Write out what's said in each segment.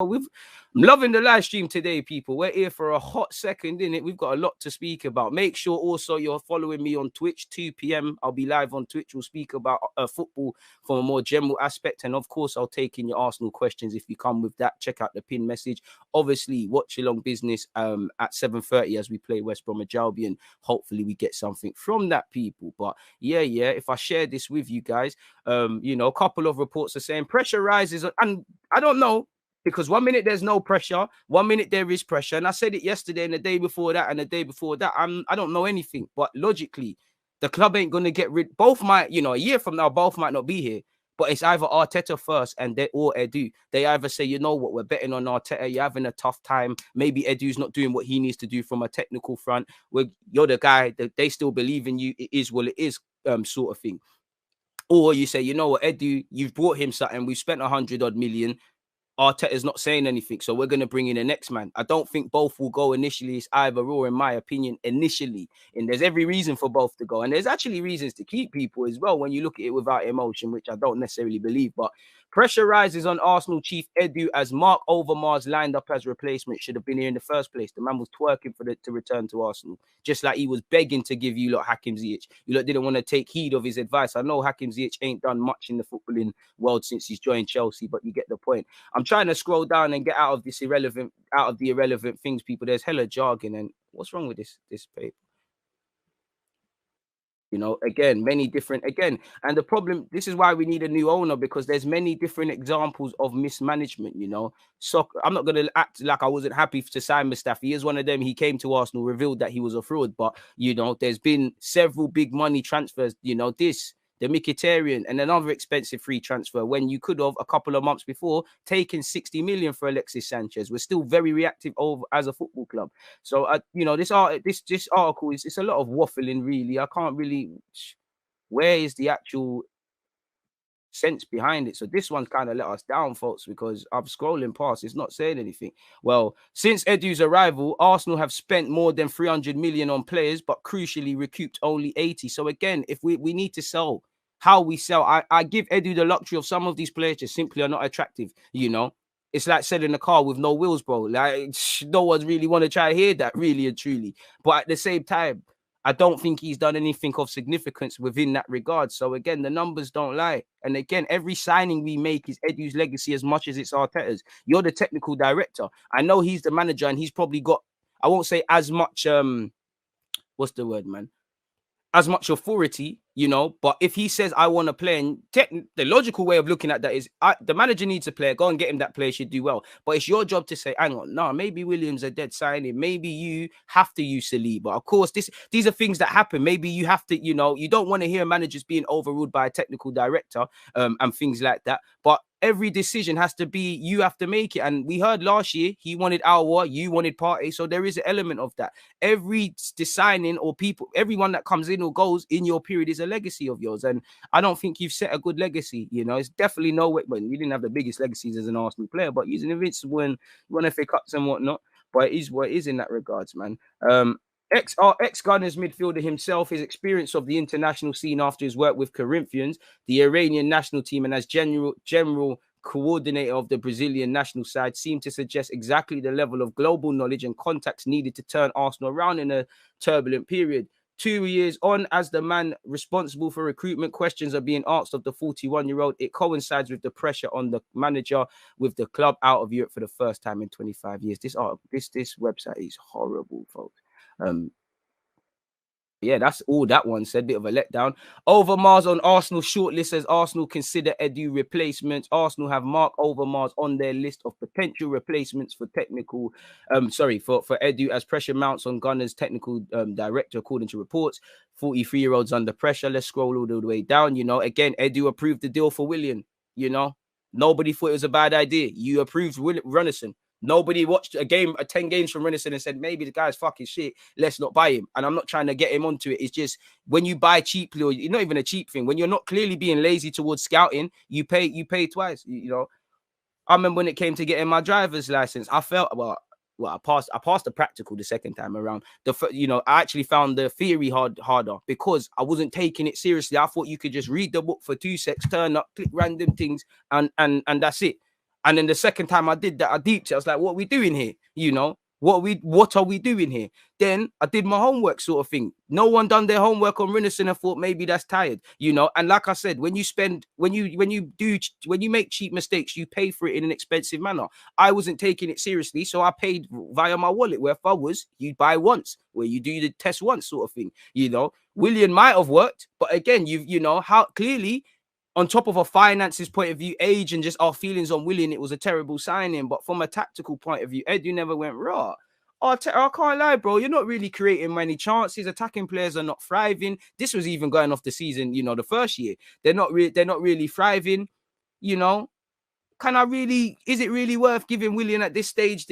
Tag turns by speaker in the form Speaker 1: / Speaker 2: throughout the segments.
Speaker 1: I'm loving the live stream today, people. We're here for a hot second, innit? We've got a lot to speak about. Make sure also you're following me on Twitch, 2 p.m. I'll be live on Twitch. We'll speak about football from a more general aspect. And of course, I'll take in your Arsenal questions if you come with that. Check out the pin message. Obviously, watch along business at 7:30 as we play West Bromwich Albion. Hopefully, we get something from that, people. But yeah, if I share this with you guys, you know, a couple of reports are saying pressure rises. And I don't know. Because 1 minute there's no pressure, 1 minute there is pressure. And I said it yesterday and the day before that and the day before that. I don't know anything. But logically, the club ain't going to get rid. Both might, you know, a year from now, both might not be here. But it's either Arteta first or Edu. They either say, you know what, we're betting on Arteta. You're having a tough time. Maybe Edu's not doing what he needs to do from a technical front. You're the guy that they still believe in you. It is what it is, sort of thing. Or you say, you know what, Edu, you've brought him something. We've spent 100-odd million. Arteta's not saying anything, so we're going to bring in the next man. I don't think both will go initially. It's either or, in my opinion, initially. And there's every reason for both to go. And there's actually reasons to keep people as well when you look at it without emotion, which I don't necessarily believe. But pressure rises on Arsenal chief Edu as Marc Overmars lined up as replacement. Should have been here in the first place. The man was twerking to return to Arsenal, just like he was begging to give you lot Hakim Ziyech. You lot didn't want to take heed of his advice. I know Hakim Ziyech ain't done much in the footballing world since he's joined Chelsea, but you get the point. I'm trying to scroll down and get out of the irrelevant things, people. There's hella jargon, and what's wrong with this paper? You know, again, and the problem, this is why we need a new owner, because there's many different examples of mismanagement, you know. So I'm not going to act like I wasn't happy to sign Mustafi. He is one of them. He came to Arsenal, revealed that he was a fraud, but, you know, there's been several big money transfers, you know, the Mkhitaryan, and another expensive free transfer when you could have a couple of months before taken 60 million for Alexis Sanchez. We're still very reactive as a football club. So, you know, this article is, it's a lot of waffling, really. I can't really, where is the actual sense behind it? So this one's kind of let us down, folks, because I'm scrolling past, it's not saying anything. Well, since Edu's arrival, Arsenal have spent more than 300 million on players, but crucially recouped only 80. So again, if we need to sell, how we sell, I give Edu the luxury of some of these players just simply are not attractive, you know. It's like selling a car with no wheels, bro. Like, no one's really want to try to hear that, really and truly. But at the same time, I don't think he's done anything of significance within that regard. So again, the numbers don't lie. And again, every signing we make is Edu's legacy as much as it's Arteta's. You're the technical director. I know he's the manager and he's probably got, I won't say as much, what's the word, man? As much authority, you know, but if he says, I want to play, and the logical way of looking at that is the manager needs a player, go and get him that player, should do well. But it's your job to say, hang on, no, maybe Williams a dead signing. Maybe you have to use Saliba. Of course, these are things that happen. Maybe you have to, you know, you don't want to hear managers being overruled by a technical director and things like that. But every decision has to be, you have to make it. And we heard last year, he wanted Aouar, you wanted Partey. So there is an element of that. Every signing or everyone that comes in or goes in your period is a legacy of yours. And I don't think you've set a good legacy. You know, it's definitely no way. Well, you didn't have the biggest legacies as an Arsenal player, but using invincible and won FA Cups and whatnot. But it is what it is in that regards, man. Ex-Gunners midfielder himself, his experience of the international scene after his work with Corinthians, the Iranian national team, and as general coordinator of the Brazilian national side, seemed to suggest exactly the level of global knowledge and contacts needed to turn Arsenal around in a turbulent period. 2 years on, as the man responsible for recruitment, questions are being asked of the 41-year-old. It coincides with the pressure on the manager with the club out of Europe for the first time in 25 years. This website is horrible, folks. Yeah, that's all that one said. Bit of a letdown. Overmars on Arsenal shortlist as Arsenal consider Edu replacements. Arsenal have Marc Overmars on their list of potential replacements for technical. For Edu as pressure mounts on Gunners' technical director, according to reports. 43-year-olds under pressure. Let's scroll all the way down. You know, again, Edu approved the deal for Willian. You know, nobody thought it was a bad idea. You approved Runnison. Nobody watched a 10 games from Renison and said, maybe the guy's fucking shit, let's not buy him. And I'm not trying to get him onto it. It's just when you buy cheaply, or it's not even a cheap thing, when you're not clearly being lazy towards scouting, you pay twice. You know, I remember when it came to getting my driver's license, I felt, I passed the practical the second time around. I actually found the theory harder because I wasn't taking it seriously. I thought you could just read the book for 2 seconds, turn up, click random things, and that's it. And then the second time I did that, I deeped it. I was like, what are we doing here? You know, what are we doing here? Then I did my homework sort of thing. No one done their homework on Rinison and thought maybe that's tired, you know. And like I said, when you make cheap mistakes, you pay for it in an expensive manner. I wasn't taking it seriously, so I paid via my wallet. Where if I was, you buy once, where you do the test once sort of thing, you know. William might have worked, but again, you know how clearly, on top of a finances point of view, age and just our feelings on William, it was a terrible signing. But from a tactical point of view, Edu never went raw. I can't lie, bro. You're not really creating many chances. Attacking players are not thriving. This was even going off the season, you know, the first year. They're not really thriving, you know. Is it really worth giving William at this stage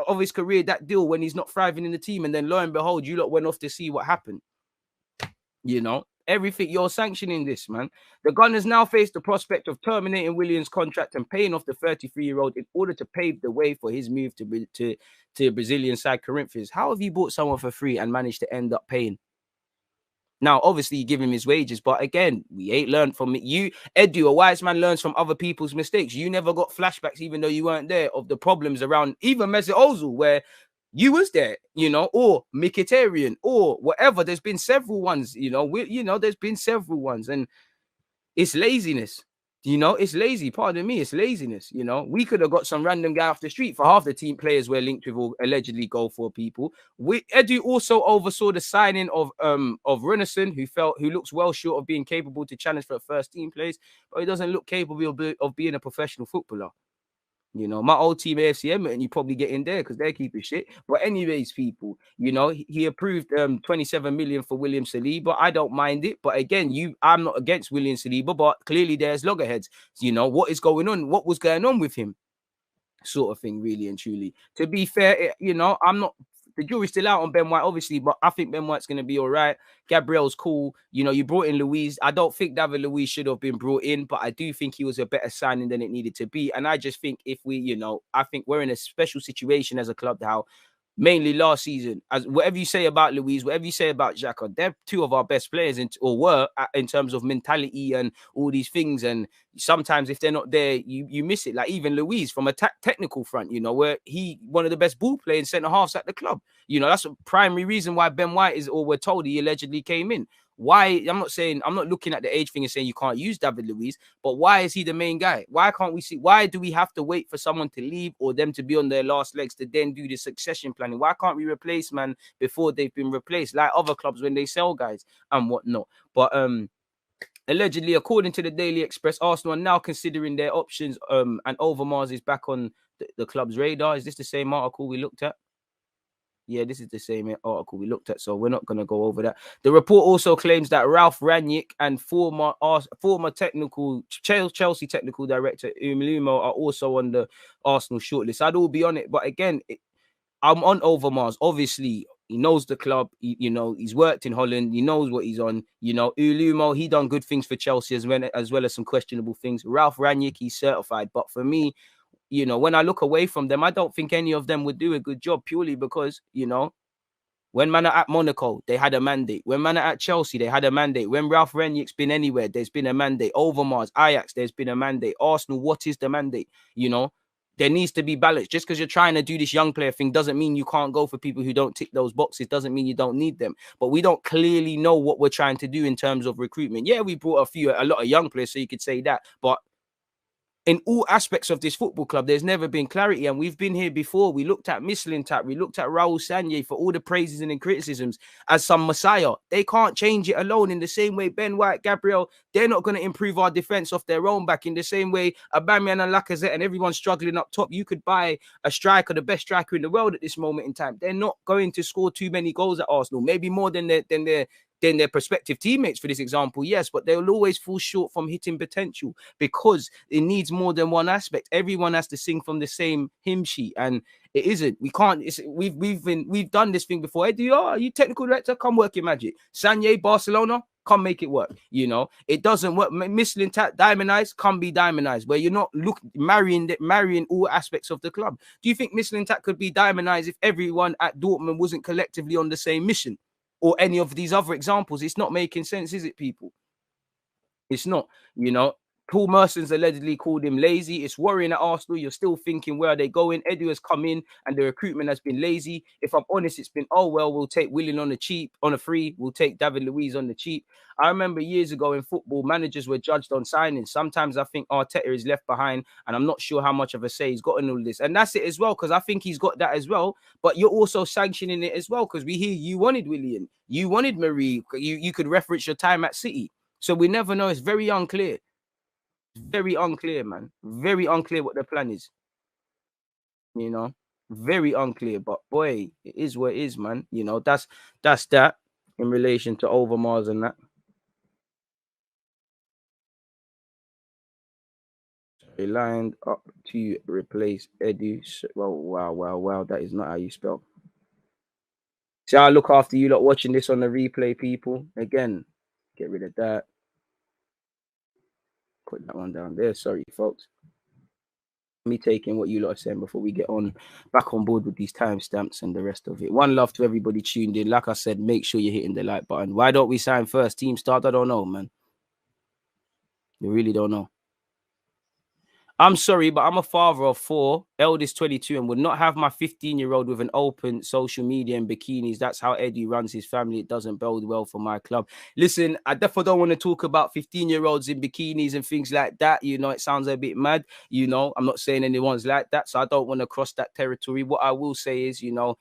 Speaker 1: of his career that deal when he's not thriving in the team? And then lo and behold, you lot went off to see what happened. You know, everything you're sanctioning this, man. The Gunners now face the prospect of terminating Williams' contract and paying off the 33-year-old in order to pave the way for his move to Brazilian side Corinthians. How have you bought someone for free and managed to end up paying? Now, obviously, you give him his wages, but again, we ain't learned from it. You, Edu, a wise man learns from other people's mistakes. You never got flashbacks, even though you weren't there, of the problems around even Mesut Ozil, where you was there, you know, or Mkhitaryan, or whatever. There's been several ones, you know, there's been several ones, and it's laziness. You know, it's lazy. Pardon me, it's laziness. You know, we could have got some random guy off the street. For half the team players we're linked with or allegedly go for people. Edu also oversaw the signing of Rinison, who looks well short of being capable to challenge for a first team place, but he doesn't look capable of being a professional footballer. You know, my old team AFC Edmonton, you probably get in there because they're keeping shit. But anyways, people, you know, he approved 27 million for William Saliba. I don't mind it. But again, I'm not against William Saliba, but clearly there's loggerheads. You know, what is going on? What was going on with him? Sort of thing, really and truly. To be fair, you know, the jury's still out on Ben White, obviously, but I think Ben White's going to be all right. Gabriel's cool. You know, you brought in Luiz. I don't think David Luiz should have been brought in, but I do think he was a better signing than it needed to be. And I just think I think we're in a special situation as a club now. Mainly last season, as whatever you say about Luiz, whatever you say about Xhaka, they're two of our best players in terms of mentality and all these things. And sometimes if they're not there, you miss it. Like even Luiz from a technical front, you know, where he one of the best ball playing centre halves at the club. You know, that's a primary reason why Ben White is, or we're told he allegedly came in. Why? I'm not looking at the age thing and saying you can't use David Luiz, but why is he the main guy? Why can't we see? Why do we have to wait for someone to leave or them to be on their last legs to then do the succession planning? Why can't we replace man before they've been replaced, like other clubs when they sell guys and whatnot? But allegedly, according to the Daily Express, Arsenal are now considering their options. And Overmars is back on the club's radar. Is this the same article we looked at? Yeah, this is the same article we looked at, so we're not going to go over that. The report also claims that Ralf Rangnick and former Chelsea technical director Emenalo are also on the Arsenal shortlist. I'd all be on it, but again, I'm on Overmars. Obviously, he knows the club. You know, he's worked in Holland. He knows what he's on. You know, Ulumo, he done good things for Chelsea as well as some questionable things. Ralf Rangnick, he's certified. But for me, you know, when I look away from them, I don't think any of them would do a good job purely because, you know, when man are at Monaco, they had a mandate. When man are at Chelsea, they had a mandate. When Ralf Rangnick's been anywhere, there's been a mandate. Overmars, Ajax, there's been a mandate. Arsenal, what is the mandate? You know, there needs to be balance. Just because you're trying to do this young player thing doesn't mean you can't go for people who don't tick those boxes. Doesn't mean you don't need them. But we don't clearly know what we're trying to do in terms of recruitment. Yeah, we brought a lot of young players, so you could say that. But in all aspects of this football club, there's never been clarity. And we've been here before. We looked at Mislintat. We looked at Raul Sanllehi for all the praises and criticisms as some messiah. They can't change it alone. In the same way, Ben White, Gabriel, they're not going to improve our defense off their own back. In the same way, Aubameyang and Lacazette and everyone's struggling up top. You could buy a striker, the best striker in the world at this moment in time. They're not going to score too many goals at Arsenal. Maybe more than their prospective teammates, for this example, yes, but they'll always fall short from hitting potential because it needs more than one aspect. Everyone has to sing from the same hymn sheet, and it isn't. We can't. We've done this thing before. Edu, you technical director, come work your magic. Sanllehi, Barcelona, come make it work. You know, it doesn't work. Mislintat, diamondized, come be diamondized. Where you're not marrying all aspects of the club. Do you think Mislintat could be diamondized if everyone at Dortmund wasn't collectively on the same mission? Or any of these other examples? It's not making sense, is it, people? It's not, you know. Paul Merson's allegedly called him lazy. It's worrying at Arsenal. You're still thinking, where are they going? Edu has come in and the recruitment has been lazy. If I'm honest, it's been, oh, well, we'll take Willian on the cheap, on a free. We'll take David Luiz on the cheap. I remember years ago in football, managers were judged on signings. Sometimes I think Arteta is left behind, and I'm not sure how much of a say he's got in all this. And that's it as well, because I think he's got that as well. But you're also sanctioning it as well, because we hear you wanted Willian. You wanted Marie. You could reference your time at City. So we never know. It's very unclear. Very unclear, man. Very unclear what the plan is. You know, very unclear. But boy, it is what it is, man. You know, that's that in relation to Overmars and that. They lined up to replace Edu. Well, wow. That is not how you spell. See, I look after you lot watching this on the replay, people. Again, get rid of that. Put that one down there. Sorry, folks. Me taking what you lot are saying before we get on back on board with these timestamps and the rest of it. One love to everybody tuned in. Like I said, make sure you're hitting the like button. Why don't we sign first? Team start? I don't know, man. You really don't know. I'm sorry, but I'm a father of 4, eldest 22, and would not have my 15-year-old with an open social media and bikinis. That's how Eddie runs his family. It doesn't bode well for my club. Listen, I definitely don't want to talk about 15-year-olds in bikinis and things like that. You know, it sounds a bit mad. You know, I'm not saying anyone's like that, so I don't want to cross that territory. What I will say is, you know,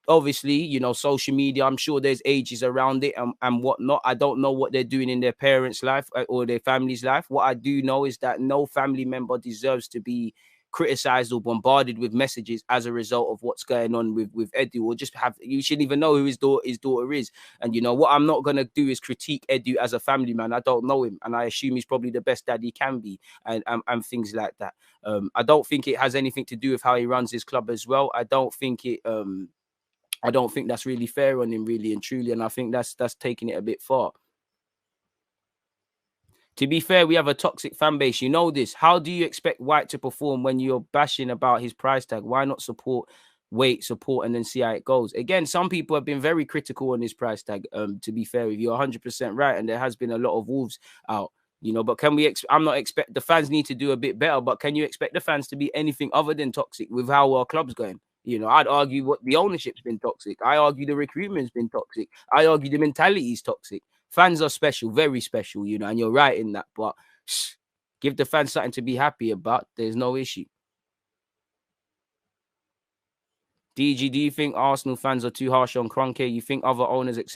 Speaker 1: obviously, you know, social media, I'm sure there's ages around it and whatnot. I don't know what they're doing in their parents' life or their family's life. What I do know is that no family member deserves to be criticized or bombarded with messages as a result of what's going on with Edu, or just have, you shouldn't even know who his daughter is. And you know what I'm not going to do is critique Edu as a family man. I don't know him, and I assume he's probably the best dad he can be, and things like that. I don't think it has anything to do with how he runs his club as well. I don't think that's really fair on him, really and truly. And I think that's taking it a bit far. To be fair, we have a toxic fan base. You know this. How do you expect White to perform when you're bashing about his price tag? Why not support, and then see how it goes? Again, some people have been very critical on his price tag. To be fair with you, 100% right. And there has been a lot of wolves out. You know, but can we I'm not expect the fans need to do a bit better, but can you expect the fans to be anything other than toxic with how our club's going? You know, I'd argue what the ownership's been toxic. I argue the recruitment's been toxic. I argue the mentality is toxic. Fans are special, very special, you know, and you're right in that. But give the fans something to be happy about. There's no issue. DG, do you think Arsenal fans are too harsh on Kroenke? You think other owners